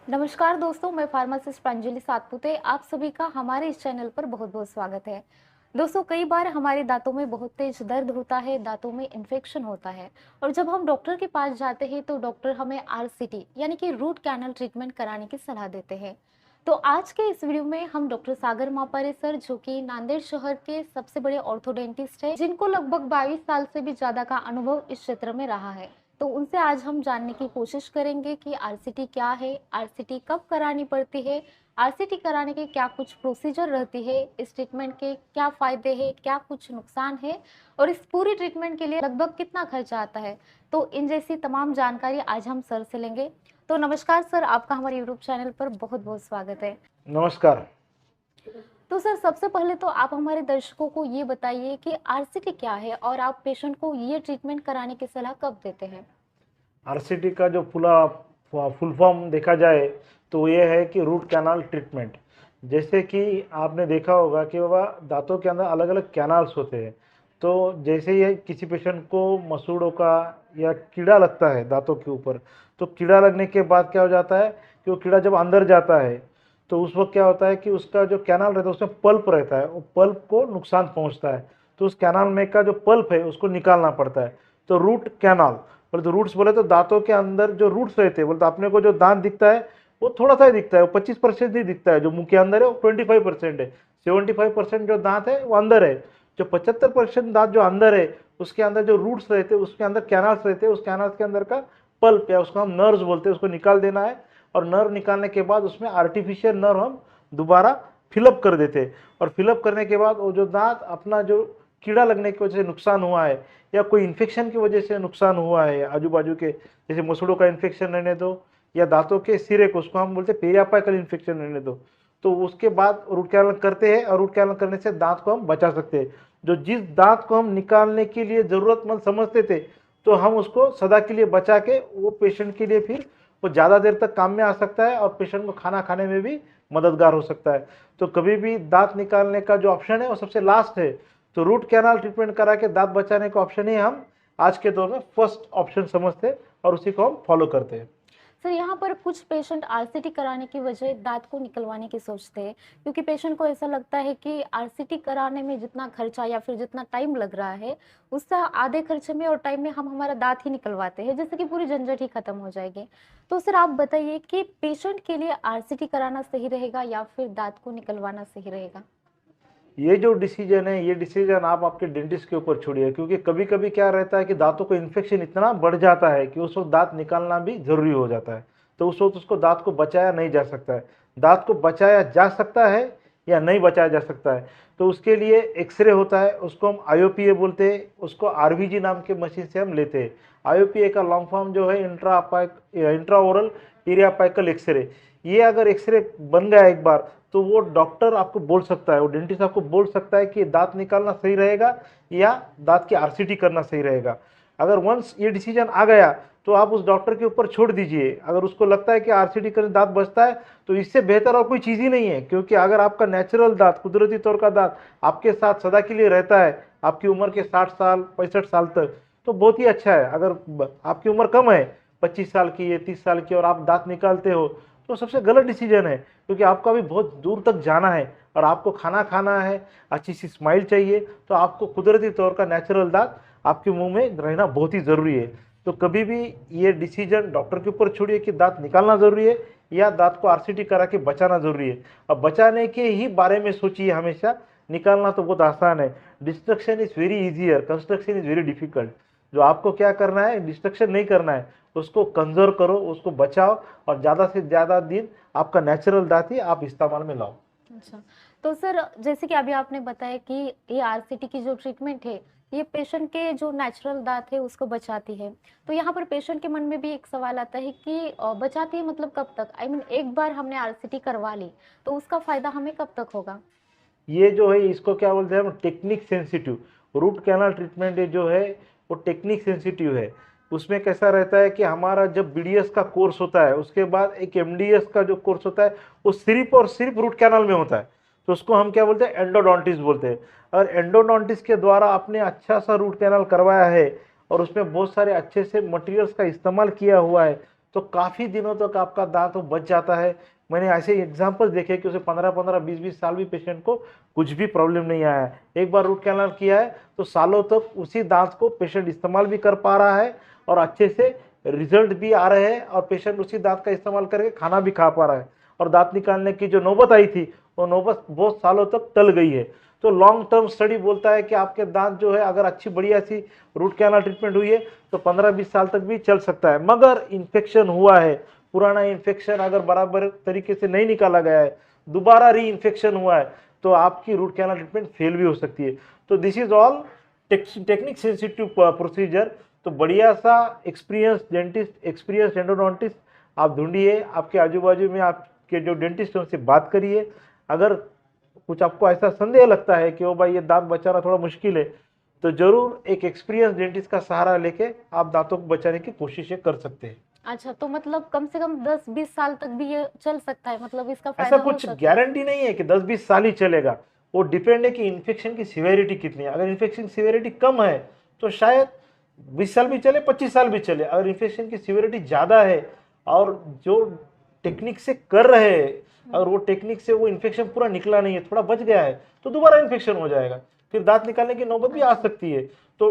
नमस्कार दोस्तों, मैं फार्मासिस्ट प्रांजलि सातपुते। आप सभी का हमारे इस चैनल पर बहुत बहुत स्वागत है। दोस्तों, कई बार हमारे दांतों में बहुत तेज दर्द होता है, दांतों में इन्फेक्शन होता है और जब हम डॉक्टर के पास जाते हैं तो डॉक्टर हमें आरसीटी यानी कि रूट कैनल ट्रीटमेंट कराने की सलाह देते हैं। तो आज के इस वीडियो में हम डॉक्टर सागर मापारे सर, जो कि नांदेड़ शहर के सबसे बड़े ऑर्थोडेंटिस्ट हैं, जिनको लगभग 22 साल से भी ज्यादा का अनुभव इस क्षेत्र में रहा है, तो उनसे आज हम जानने की कोशिश करेंगे कि आरसीटी क्या है, आरसीटी कब करानी पड़ती है, आरसीटी कराने के क्या कुछ प्रोसीजर रहती है, इस ट्रीटमेंट के क्या फायदे हैं, क्या कुछ नुकसान है और इस पूरी ट्रीटमेंट के लिए लगभग कितना खर्चा आता है। तो इन जैसी तमाम जानकारी आज हम सर से लेंगे। तो नमस्कार सर, आपका हमारे यूट्यूब चैनल पर बहुत बहुत स्वागत है। नमस्कार। तो सर, सबसे पहले तो आप हमारे दर्शकों को ये बताइए कि आरसीटी क्या है और आप पेशेंट को ये ट्रीटमेंट कराने की सलाह कब देते हैं। आरसीटी का जो पूरा फुल फॉर्म देखा जाए तो ये है कि रूट कैनाल ट्रीटमेंट। जैसे कि आपने देखा होगा कि बाबा दांतों के अंदर अलग अलग कैनाल्स होते हैं। तो जैसे ये किसी पेशेंट को मसूड़ों का या कीड़ा लगता है दांतों के ऊपर, तो कीड़ा लगने के बाद क्या हो जाता है कि वो कीड़ा जब अंदर जाता है तो उस वक्त क्या होता है कि उसका जो कैनाल रहता है उसमें पल्प रहता है, वो पल्प को नुकसान पहुंचता है। तो उस कैनाल में का जो पल्प है उसको निकालना पड़ता है। तो रूट कैनाल बोले तो रूट्स बोले तो दांतों के अंदर जो रूट्स रहते हैं, बोले तो अपने को जो दांत दिखता है वो थोड़ा सा ही दिखता है, वो 25% ही दिखता है। जो मुंह के अंदर है वो 25% है। 75% जो दांत है वो अंदर है। जो 75% दांत जो अंदर है उसके अंदर जो रूट्स रहते हैं, उसके अंदर कैनाल्स रहते हैं, उस कैनाल्स के अंदर का पल्प या उसको हम नर्व्स बोलते हैं, उसको निकाल देना है। और नर्व निकालने के बाद उसमें आर्टिफिशियल नर्व हम दोबारा फिलअप कर देते हैं। और फिलअप करने के बाद वो जो दांत अपना जो कीड़ा लगने की वजह से नुकसान हुआ है या कोई इन्फेक्शन की वजह से नुकसान हुआ है आजू बाजू के, जैसे मसूड़ों का इन्फेक्शन रहने दो या दांतों के सिरे को, उसको हम बोलते हैं पेरियापाइकल इन्फेक्शन रहने दो, तो उसके बाद रूट कैनल करते हैं। और रूट कैनल करने से दांत को हम बचा सकते हैं। जो जिस दांत को हम निकालने के लिए जरूरतमंद समझते थे, तो हम उसको सदा के लिए बचा के वो पेशेंट के लिए फिर वो ज़्यादा देर तक काम में आ सकता है और पेशेंट को खाना खाने में भी मददगार हो सकता है। तो कभी भी दांत निकालने का जो ऑप्शन है वो सबसे लास्ट है। तो रूट कैनाल ट्रीटमेंट करा के दांत बचाने का ऑप्शन ही हम आज के दौर में फर्स्ट ऑप्शन समझते हैं और उसी को हम फॉलो करते हैं। सर, यहाँ पर कुछ पेशेंट आरसीटी कराने की वजह दांत को निकलवाने की सोचते हैं, क्योंकि पेशेंट को ऐसा लगता है कि आरसीटी कराने में जितना खर्चा या फिर जितना टाइम लग रहा है, उससे आधे खर्चे में और टाइम में हम हमारा दांत ही निकलवाते हैं, जैसे कि पूरी झंझट ही खत्म हो जाएगी। तो सर, आप बताइए कि पेशेंट के लिए आरसीटी कराना सही रहेगा या फिर दांत को निकलवाना सही रहेगा। ये जो डिसीजन है, ये डिसीजन आप आपके डेंटिस्ट के ऊपर छोड़िए, क्योंकि कभी कभी क्या रहता है कि दांतों को इन्फेक्शन इतना बढ़ जाता है कि उस वक्त दांत निकालना भी जरूरी हो जाता है। तो उस वक्त उसको दांत को बचाया नहीं जा सकता है। दांत को बचाया जा सकता है या नहीं बचाया जा सकता है, तो उसके लिए एक्सरे होता है, उसको हम आईओपीए बोलते हैं, उसको आरवीजी नाम के मशीन से हम लेते हैं। आईओपीए का लॉन्ग फॉर्म जो है इंट्रा ओरल पेरियापाइकल एक्सरे। ये अगर एक्सरे बन गया एक बार, तो वो डॉक्टर आपको बोल सकता है, वो डेंटिस्ट आपको बोल सकता है कि दांत निकालना सही रहेगा या दांत की आरसीटी करना सही रहेगा। अगर वंस ये डिसीजन आ गया तो आप उस डॉक्टर के ऊपर छोड़ दीजिए। अगर उसको लगता है कि आरसीटी करने दांत बचता है तो इससे बेहतर और कोई चीज़ ही नहीं है, क्योंकि अगर आपका नेचुरल दांत, कुदरती तौर का दांत आपके साथ सदा के लिए रहता है, आपकी उम्र के 60 साल 65 साल तक, तो बहुत ही अच्छा है। अगर आपकी उम्र कम है, 25 साल की है, 30 साल की, और आप दांत निकालते हो, तो सबसे गलत डिसीजन है, क्योंकि आपको अभी बहुत दूर तक जाना है और आपको खाना खाना है, अच्छी सी स्माइल चाहिए, तो आपको कुदरती तौर का नेचुरल दांत आपके मुंह में रहना बहुत ही ज़रूरी है। तो कभी भी ये डिसीजन डॉक्टर के ऊपर छोड़िए कि दांत निकालना ज़रूरी है या दांत को आरसीटी करा के बचाना ज़रूरी है। अब बचाने के ही बारे में सोचिए हमेशा, निकालना तो बहुत आसान है। Destruction is very easier, construction is very difficult. जो आपको क्या करना है, डिस्ट्रक्शन नहीं करना है, उसको कंजर्व करो, उसको बचाओ और ज़्यादा से ज़्यादा दिन आपका नेचुरल दांत ही आप इस्तेमाल में लाओ। अच्छा, तो सर, जैसे कि अभी आपने बताया कि ये आरसीटी की जो ट्रीटमेंट है, ये पेशेंट के जो नेचुरल दांत है उसको बचाती है। तो यहाँ पर पेशेंट के मन में भी एक सवाल आता है कि बचाती है मतलब कब तक? आई मीन, एक बार हमने आरसीटी करवा ली तो उसका फायदा हमें कब तक होगा? ये जो है इसको क्या बोलते हैं हम, technique sensitive. Root canal treatment जो है वो टेक्निक सेंसिटिव है। उसमें कैसा रहता है कि हमारा जब बीडीएस का कोर्स होता है उसके बाद एक एमडीएस का जो कोर्स होता है वो सिर्फ और सिर्फ रूट कैनाल में होता है। तो उसको हम क्या बोलते हैं, एंडोडोंटिस्ट बोलते हैं। अगर एंडोडोंटिस्ट के द्वारा आपने अच्छा सा रूट कैनाल करवाया है और उसमें बहुत सारे अच्छे से मटेरियल्स का इस्तेमाल किया हुआ है, तो काफ़ी दिनों तक आपका दांत वो बच जाता है। मैंने ऐसे एग्जाम्पल्स देखे कि उसे 15-15, 20-20 साल भी पेशेंट को कुछ भी प्रॉब्लम नहीं आया है। एक बार रूट कैनाल किया है तो सालों तक उसी दांत को पेशेंट इस्तेमाल भी कर पा रहा है और अच्छे से रिजल्ट भी आ रहे हैं और पेशेंट उसी दांत का इस्तेमाल करके खाना भी खा पा रहा है और दांत निकालने की जो नौबत आई थी वो नौबत बहुत सालों तक टल गई है। तो लॉन्ग टर्म स्टडी बोलता है कि आपके दांत जो है अगर अच्छी बढ़िया सी रूट कैनाल ट्रीटमेंट हुई है तो 15-20 साल तक भी चल सकता है। मगर इन्फेक्शन हुआ है, पुराना इन्फेक्शन अगर बराबर तरीके से नहीं निकाला गया है, दोबारा री इन्फेक्शन हुआ है, तो आपकी रूट कैनाल ट्रीटमेंट फेल भी हो सकती है। तो this is all technique sensitive procedure. तो बढ़िया सा एक्सपीरियंस डेंटिस्ट, एक्सपीरियंस एंडोडोंटिस्ट आप ढूंढिए, आपके आजू बाजू में आपके जो डेंटिस्ट हैं उनसे बात करिए। अगर कुछ आपको ऐसा संदेह लगता है कि ओ भाई ये दांत बचाना थोड़ा मुश्किल है, तो जरूर एक एक्सपीरियंस डेंटिस्ट का सहारा लेके आप दांतों को बचाने की कोशिशें कर सकते हैं। अच्छा, तो मतलब कम से कम 10-20 साल तक भी ये चल सकता है, मतलब इसका ऐसा फायदा हो कुछ सकता है? गारंटी नहीं है कि 10-20 साल ही चलेगा, वो डिपेंड है कि इन्फेक्शन की सिवेरिटी कितनी है। अगर इन्फेक्शन सिवेरिटी कम है तो शायद 20 साल भी चले, 25 साल भी चले। अगर इन्फेक्शन की सिवेरिटी ज़्यादा है और जो टेक्निक से कर रहे हैं, अगर वो टेक्निक से वो इन्फेक्शन पूरा निकला नहीं है, थोड़ा बच गया है, तो दोबारा इन्फेक्शन हो जाएगा, फिर दांत निकालने की नौबत भी आ अच्छा। सकती है। तो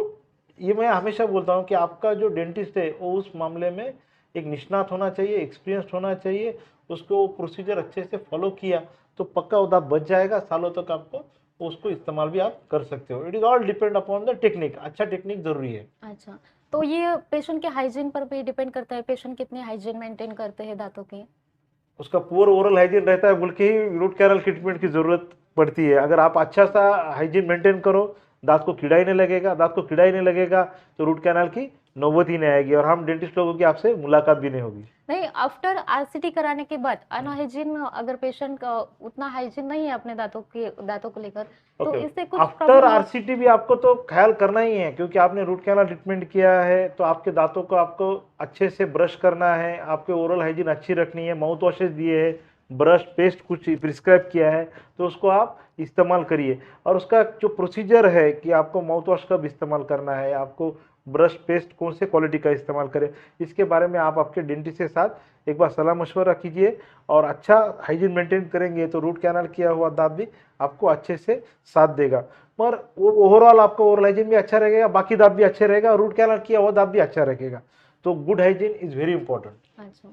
ये मैं हमेशा बोलता हूँ कि आपका जो डेंटिस्ट है वो उस मामले में एक निष्णात होना चाहिए, एक्सपीरियंस्ड होना चाहिए। उसको प्रोसीजर अच्छे से फॉलो किया तो पक्का वो दांत बच जाएगा, सालों तक आपको उसको इस्तेमाल भी आप कर सकते हो। It is all depend upon the technique. अच्छा टेक्निक जरूरी है। अच्छा, तो ये पेशेंट के हाइजीन पर भी डिपेंड करता है, पेशेंट कितने हाइजीन मेंटेन करते हैं दांतों के? उसका पुअर ओरल हाइजीन रहता है बोल के ही रूट कैनल ट्रीटमेंट की जरूरत पड़ती है। अगर आप अच्छा सा हाइजीन मेंटेन करो, दांत को कीड़ा ही नहीं लगेगा, दांत को कीड़ा ही नहीं लगेगा तो रूट कैनल की नौबत ही नहीं आएगी और हम डेंटिस्ट लोगों की आपसे मुलाकात भी नहीं होगी। नहीं, आफ्टर आरसीटी कराने के बाद अनहाइजीन, अगर पेशेंट का उतना हाइजीन नहीं है अपने दांतों को लेकर, तो ओके, इससे कुछ आफ्टर प्रॉब्लम हो? आरसीटी भी आपको तो ख्याल करना ही है, क्योंकि आपने रूट कैनाल ट्रीटमेंट किया है तो आपके दांतों को आपको अच्छे से ब्रश करना है, आपके ओरल हाइजीन अच्छी रखनी है, माउथ वॉशेस दिए हैं, ब्रश पेस्ट कुछ प्रिस्क्राइब किया है तो उसको आप इस्तेमाल करिए। और उसका जो प्रोसीजर है कि आपको माउथ वॉश कब इस्तेमाल करना है, आपको ब्रश पेस्ट कौन से क्वालिटी का इस्तेमाल करें, इसके बारे में आप आपके डेंटिस्ट के साथ एक बार सलाह मशवरा कीजिए। और अच्छा हाइजीन मेंटेन करेंगे तो रूट कैनाल किया हुआ दांत भी आपको अच्छे से साथ देगा। पर ओवरऑल आपका ओरल हाइजीन भी अच्छा रहेगा, बाकी दांत भी अच्छे रहेगा और रूट कैनाल किया हुआ दांत भी अच्छा रहेगा। तो good hygiene is very important. अच्छा,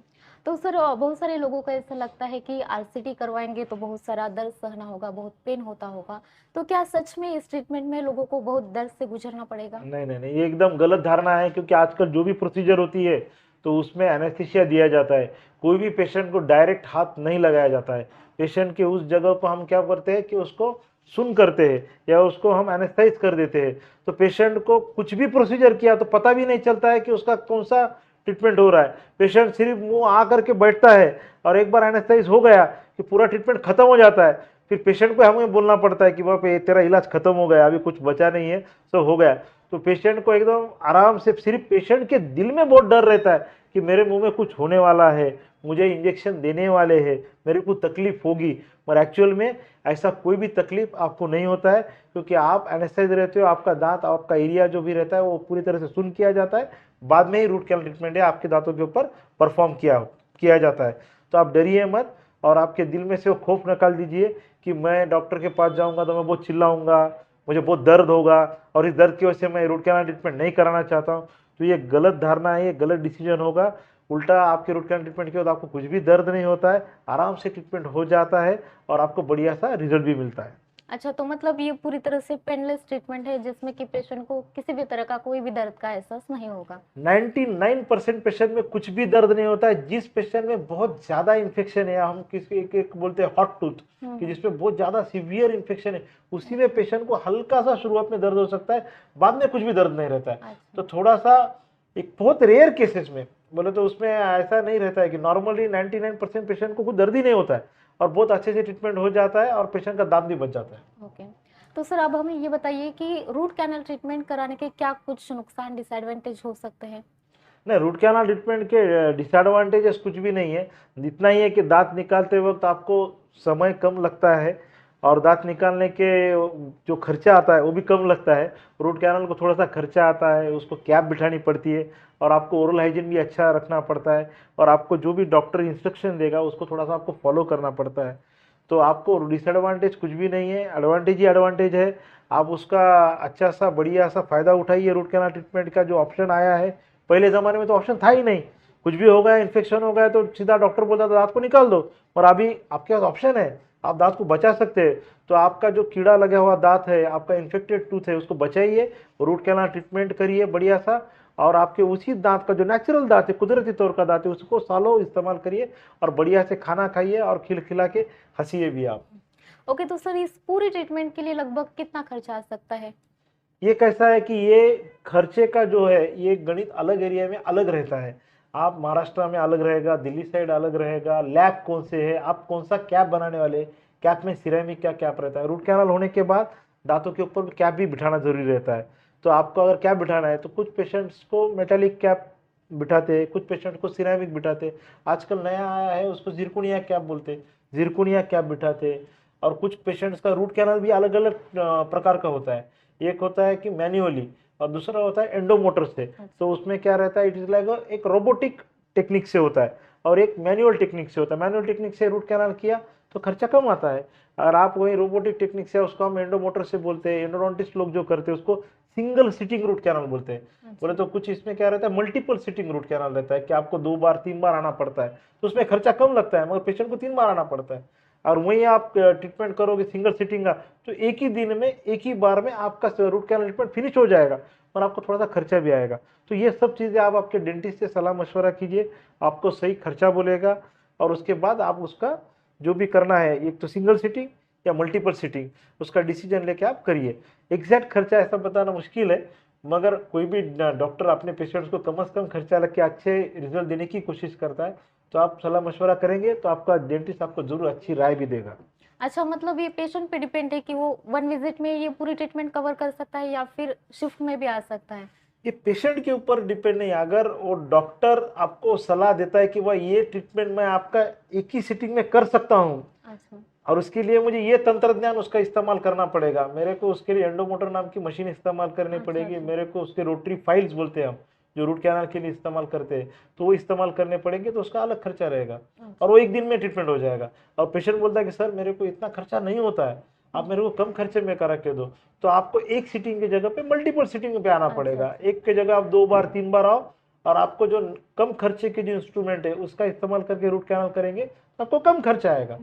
तो सर बहुत सारे लोगों को ऐसा लगता है कि आरसीटी करवाएंगे तो बहुत सारा दर्द सहना होगा, बहुत पेन होता होगा, तो क्या सच में इस ट्रीटमेंट में लोगों को बहुत दर्द से गुजरना पड़ेगा? नहीं नहीं नहीं, ये एकदम गलत धारणा है, क्योंकि आजकल जो भी प्रोसीजर होती है तो उसमें एनेस्थीसिया दिया जाता है। कोई भी पेशेंट को डायरेक्ट हाथ नहीं लगाया जाता है। पेशेंट के उस जगह पर हम क्या करते हैं कि उसको सुन करते हैं या उसको हम एनेस्थाइज कर देते हैं। तो पेशेंट को कुछ भी प्रोसीजर किया तो पता भी नहीं चलता है कि उसका कौन सा ट्रीटमेंट हो रहा है। पेशेंट सिर्फ मुंह आ करके बैठता है और एक बार एनेस्थाइज हो गया कि पूरा ट्रीटमेंट खत्म हो जाता है। फिर पेशेंट को हमें बोलना पड़ता है कि बाप ये तेरा इलाज खत्म हो गया, अभी कुछ बचा नहीं है, सब हो गया। तो पेशेंट को एकदम आराम से, सिर्फ पेशेंट के दिल में बहुत डर रहता है कि मेरे मुंह में कुछ होने वाला है, मुझे इंजेक्शन देने वाले हैं, मेरे को तकलीफ होगी। पर एक्चुअल में ऐसा कोई भी तकलीफ आपको नहीं होता है, क्योंकि आप एनेस्थेसिया रहते हो, आपका दांत, आपका एरिया जो भी रहता है वो पूरी तरह से सुन किया जाता है। बाद में ही रूट कैनल ट्रीटमेंट है आपके दांतों के ऊपर परफॉर्म किया जाता है। तो आप डरिए मत और आपके दिल में से वो खौफ निकाल दीजिए कि मैं डॉक्टर के पास जाऊंगा तो मैं बहुत चिल्लाऊंगा, मुझे बहुत दर्द होगा और इस दर्द की वजह से मैं रूट कैनाल ट्रीटमेंट नहीं कराना चाहता हूँ। तो ये गलत धारणा है, ये गलत डिसीजन होगा। उल्टा आपके रूट कैनाल ट्रीटमेंट के बाद आपको कुछ भी दर्द नहीं होता है, आराम से ट्रीटमेंट हो जाता है और आपको बढ़िया सा रिजल्ट भी मिलता है। अच्छा, तो मतलब ये पूरी तरह से पेनलेस ट्रीटमेंट है जिसमें कि पेशेंट को किसी भी तरह का कोई भी दर्द का एहसास नहीं होगा? 99% पेशेंट में कुछ भी दर्द नहीं होता है। जिस पेशेंट में बहुत ज्यादा इन्फेक्शन है, हम किसी एक बोलते हैं हॉट टूथ, कि जिसमें बहुत ज्यादा सीवियर इन्फेक्शन है, उसी में पेशेंट को हल्का सा शुरुआत में दर्द हो सकता है, बाद में कुछ भी दर्द नहीं रहता है। अच्छा। तो थोड़ा सा एक बहुत रेयर केसेस में बोले तो उसमें ऐसा नहीं रहता है कि नॉर्मली 99% पेशेंट को कुछ दर्द ही नहीं होता है और बहुत अच्छे से ट्रीटमेंट हो जाता है और पेशेंट का दांत भी बच जाता है। ओके, तो सर अब हमें ये बताइए कि रूट कैनल ट्रीटमेंट कराने के क्या कुछ नुकसान, डिसएडवांटेज हो सकते हैं? नहीं, रूट कैनाल ट्रीटमेंट के डिसएडवांटेजेस कुछ भी नहीं है। इतना ही है कि दांत निकालते वक्त आपको समय कम लगता है, और दांत निकालने के जो खर्चा आता है वो भी कम लगता है। रूट कैनाल को थोड़ा सा खर्चा आता है, उसको कैप बिठानी पड़ती है और आपको ओरल हाइजीन भी अच्छा रखना पड़ता है और आपको जो भी डॉक्टर इंस्ट्रक्शन देगा उसको थोड़ा सा आपको फॉलो करना पड़ता है। तो आपको डिसएडवांटेज कुछ भी नहीं है, एडवांटेज ही एडवांटेज है। आप उसका अच्छा सा बढ़िया सा फ़ायदा उठाइए। रूट कैनाल ट्रीटमेंट का जो ऑप्शन आया है, पहले ज़माने में तो ऑप्शन था ही नहीं। कुछ भी हो गया, इन्फेक्शन हो गया तो सीधा डॉक्टर बोलता था दांत को निकाल दो, और अभी आपके पास ऑप्शन है, आप दांत को बचा सकते हैं। तो आपका जो कीड़ा लगा हुआ दांत है, आपका इन्फेक्टेड टूथ है, उसको बचाइए, रूट कैनाल ट्रीटमेंट करिए बढ़िया सा, और आपके उसी दांत का जो नेचुरल दांत है, कुदरती तौर का दांत है, उसको सालों इस्तेमाल करिए और बढ़िया से खाना खाइए और खिला के हंसिए भी आप। ओके, तो सर इस पूरी ट्रीटमेंट के लिए लगभग कितना खर्चा आ सकता है? ये कैसा है कि ये खर्चे का जो है ये गणित अलग एरिया में अलग रहता है। आप महाराष्ट्र में अलग रहेगा, दिल्ली साइड अलग रहेगा, लैब कौन से है, आप कौन सा कैप बनाने वाले, कैप में सिरेमिक का कैप रहता है। रूट कैनाल होने के बाद दांतों के ऊपर कैप भी बिठाना जरूरी रहता है। तो आपको अगर कैप बिठाना है तो कुछ पेशेंट्स को मेटालिक कैप बिठाते हैं, कुछ पेशेंट को सिरेमिक बिठाते हैं। आजकल नया आया है उसको जिरकोनिया कैप बोलते हैं, जिरकोनिया कैप बिठाते हैं। और कुछ पेशेंट्स का रूट कैनाल भी अलग अलग प्रकार का होता है। एक होता है कि मैन्युअली और दूसरा होता है एंडोमोटर से। तो उसमें क्या रहता है, इट इज लाइक एक रोबोटिक टेक्निक से होता है और एक मैनुअल टेक्निक से होता है। मैनुअल टेक्निक से रूट कैनाल किया तो खर्चा कम आता है। अगर आप वही रोबोटिक टेक्निक से, उसको हम एंडोमोटर से बोलते हैं, एंडोडोंटिस्ट लोग जो करते हैं उसको सिंगल सिटिंग रूट कैनाल बोलते हैं। बोले तो कुछ इसमें क्या रहता है, मल्टीपल सिटिंग रूट कैनाल रहता है कि आपको 2 बार 3 बार आना पड़ता है, तो उसमें खर्चा कम लगता है, मगर पेशेंट को 3 बार आना पड़ता है। और वहीं आप ट्रीटमेंट करोगे सिंगल सिटिंग का, तो एक ही दिन में एक ही बार में आपका रूट कैनाल ट्रीटमेंट फिनिश हो जाएगा और आपको थोड़ा सा खर्चा भी आएगा। तो ये सब चीज़ें आप आपके डेंटिस्ट से सलाह मशवरा कीजिए, आपको सही खर्चा बोलेगा और उसके बाद आप उसका जो भी करना है, एक तो सिंगल सिटिंग या मल्टीपल सिटिंग, उसका डिसीजन लेके आप करिए। एग्जैक्ट खर्चा ऐसा बताना मुश्किल है, मगर कोई भी डॉक्टर अपने पेशेंट्स को कम से कम खर्चा लग के अच्छे रिजल्ट देने की कोशिश करता है। तो आप सलाह मशवरा करेंगे तो आपका डेंटिस्ट आपको जरूर अच्छी राय भी देगा। अच्छा, मतलब ये पेशेंट पे डिपेंड है कि वो वन विजिट में ये पूरी ट्रीटमेंट कवर कर सकता है या फिर शिफ्ट में भी आ सकता है? ये पेशेंट के ऊपर डिपेंड नहीं है। अगर वो डॉक्टर आपको सलाह देता है कि वह ये ट्रीटमेंट मैं आपका एक ही सिटिंग में कर सकता हूँ अच्छा। और उसके लिए मुझे ये तंत्रज्ञान उसका इस्तेमाल करना पड़ेगा, मेरे को उसके लिए एंडोमोटर नाम की मशीन इस्तेमाल करनी अच्छा। पड़ेगी, अच्छा। मेरे को उसके रोटरी फाइल्स बोलते हैं हम, जो रूट कैनाल के लिए इस्तेमाल करते हैं, तो वो इस्तेमाल करने पड़ेंगे, तो उसका अलग खर्चा रहेगा और वो एक दिन में ट्रीटमेंट हो जाएगा। और पेशेंट बोलता है कि सर मेरे को इतना खर्चा नहीं होता है, आप मेरे को कम खर्चे में करा के दो, तो आपको एक सीटिंग की जगह पे मल्टीपल सीटिंग पे आना अच्छा। पड़ेगा। अच्छा। एक की जगह आप 2 बार 3 बार आओ और आपको जो कम खर्चे के जो इंस्ट्रूमेंट है उसका इस्तेमाल करके रूट कैनाल करेंगे तो आपको कम खर्चा आएगा।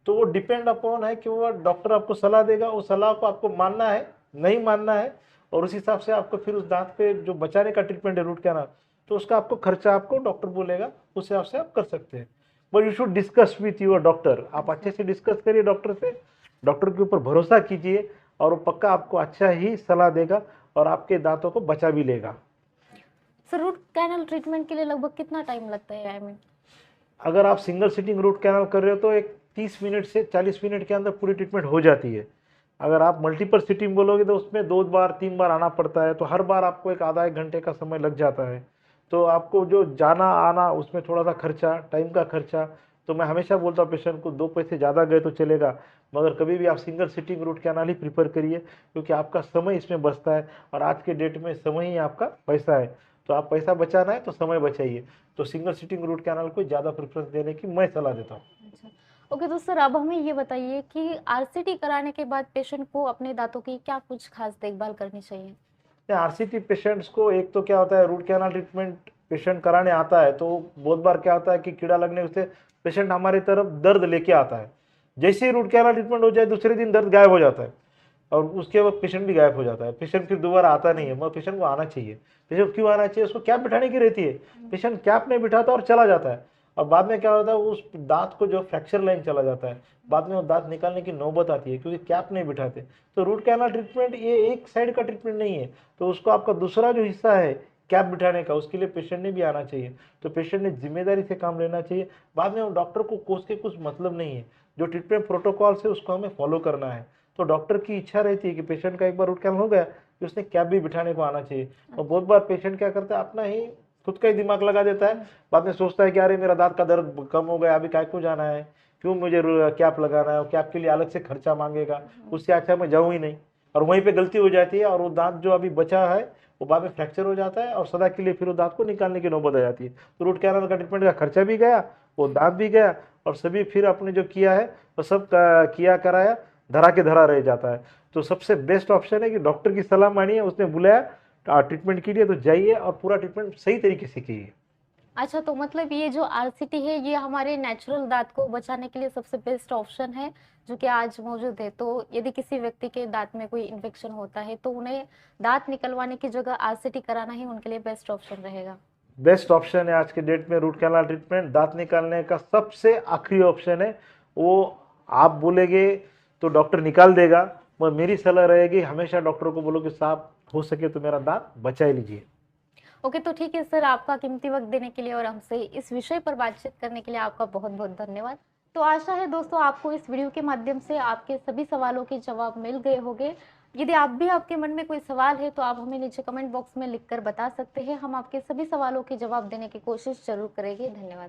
तो वो डिपेंड अपॉन है कि वो डॉक्टर आपको सलाह देगा, उस सलाह को आपको मानना है नहीं मानना है, और उस हिसाब से आपको फिर उस दांत पे जो बचाने का ट्रीटमेंट है रूट कैनाल, तो उसका आपको खर्चा आपको डॉक्टर बोलेगा, उस हिसाब से आप कर सकते हैं। But you should discuss with your doctor, आप अच्छे से डिस्कस करिए डॉक्टर से, डॉक्टर के ऊपर भरोसा कीजिए और वो पक्का आपको अच्छा ही सलाह देगा और आपके दांतों को बचा भी लेगा। सर रूट कैनल ट्रीटमेंट के लिए लगभग कितना टाइम लगता है? आई मीन अगर आप सिंगल सिटिंग रूट कैनाल कर रहे हो तो एक 30 मिनट से 40 मिनट के अंदर पूरी ट्रीटमेंट हो जाती है। अगर आप मल्टीपल सिटिंग बोलोगे तो उसमें 2 बार 3 बार आना पड़ता है, तो हर बार आपको एक आधा 1 घंटे का समय लग जाता है। तो आपको जो जाना आना उसमें थोड़ा सा खर्चा, टाइम का खर्चा, तो मैं हमेशा बोलता हूँ पेशेंट को 2 पैसे ज़्यादा गए तो चलेगा, मगर कभी भी आप सिंगल सिटिंग रूट कैनाल ही प्रीफर करिए, क्योंकि आपका समय इसमें बचता है और आज के डेट में समय ही आपका पैसा है। तो आप पैसा बचाना है तो समय बचाइए, तो सिंगल सिटिंग रूट कैनाल को ज़्यादा प्रेफरेंस देने की मैं सलाह देता हूँ। अच्छा। ओके, तो सर अब हमें ये बताइए कि आरसीटी कराने के बाद पेशेंट को अपने दांतों की क्या कुछ खास देखभाल करनी चाहिए? आरसीटी पेशेंट्स को एक तो क्या होता है, रूट कैनाल ट्रीटमेंट पेशेंट कराने आता है तो बहुत बार क्या होता है कि कीड़ा लगने से पेशेंट हमारी तरफ दर्द लेके आता है। जैसे ही रूट कैनाल ट्रीटमेंट हो जाए दूसरे दिन दर्द गायब हो जाता है और उसके बाद पेशेंट भी गायब हो जाता है, पेशेंट फिर दोबारा आता नहीं है। मगर पेशेंट को आना चाहिए। पेशेंट क्यों आना चाहिए, उसको कैप बिठाने की रहती है, पेशेंट कैप नहीं बिठाता और चला जाता है, और बाद में क्या होता है उस दांत को जो फ्रैक्चर लाइन चला जाता है, बाद में वो दांत निकालने की नौबत आती है क्योंकि कैप नहीं बिठाते। तो रूट कैनाल ट्रीटमेंट ये एक साइड का ट्रीटमेंट नहीं है, तो उसको आपका दूसरा जो हिस्सा है कैप बिठाने का, उसके लिए पेशेंट ने भी आना चाहिए। तो पेशेंट ने जिम्मेदारी से काम लेना चाहिए। बाद में डॉक्टर को कोस के कुछ मतलब नहीं है, जो ट्रीटमेंट प्रोटोकॉल से उसको हमें फॉलो करना है। तो डॉक्टर की इच्छा रहती है कि पेशेंट का एक बार रूट कैनाल हो गया कि उसने कैप भी बिठाने को आना चाहिए। और बहुत बार पेशेंट क्या करता है, अपना ही खुद का ही दिमाग लगा देता है, बाद में सोचता है कि अरे मेरा दांत का दर्द कम हो गया, अभी काय को जाना है, क्यों मुझे कैप लगाना है, और कैप के लिए अलग से खर्चा मांगेगा, उससे अच्छा मैं जाऊँ ही नहीं। और वहीं पे गलती हो जाती है और वो दांत जो अभी बचा है वो बाद में फ्रैक्चर हो जाता है और सदा के लिए फिर वो दांत को निकालने की नौबत आ जाती है। तो रूट कैनाल का ट्रीटमेंट का खर्चा भी गया, वो दांत भी गया, और सभी फिर अपने जो किया है वो सब किया कराया धरा के धरा रह जाता है। तो सबसे बेस्ट ऑप्शन है कि डॉक्टर की सलाह मानिए, उसने बुलाया ट्रीटमेंट के लिए तो जाइए और पूरा ट्रीटमेंट सही तरीके से कीजिए। अच्छा, तो मतलब ये जो आरसीटी है ये हमारे नेचुरल दाँत को बचाने के लिए सबसे बेस्ट ऑप्शन है, जो कि आज मौजूद है। तो यदि किसी व्यक्ति के दाँत में कोई इन्फेक्शन होता है, तो उन्हें दाँत निकलवाने की जगह आरसीटी कराना ही उनके लिए बेस्ट ऑप्शन रहेगा। बेस्ट ऑप्शन है आज के डेट में रूट कैनाल ट्रीटमेंट, दांत निकालने का सबसे आखिरी ऑप्शन है। वो आप बोलेंगे तो डॉक्टर निकाल देगा, मगर मेरी सलाह रहेगी हमेशा डॉक्टर को बोलो कि साहब हो सके तो मेरा दांत बचा ही लीजिए। ओके, तो ठीक है सर, आपका कीमती वक़्त देने के लिए और हमसे इस विषय पर बातचीत करने के लिए आपका बहुत-बहुत धन्यवाद। तो आशा है दोस्तों आपको इस वीडियो के माध्यम से आपके सभी सवालों के जवाब मिल गए होंगे। यदि आप भी आपके मन में कोई सवाल है तो आप हमें नीचे कमेंट बॉक्स में लिखकर बता सकते हैं। हम आपके सभी सवालों के जवाब देने की कोशिश ज़रूर करेंगे। धन्यवाद।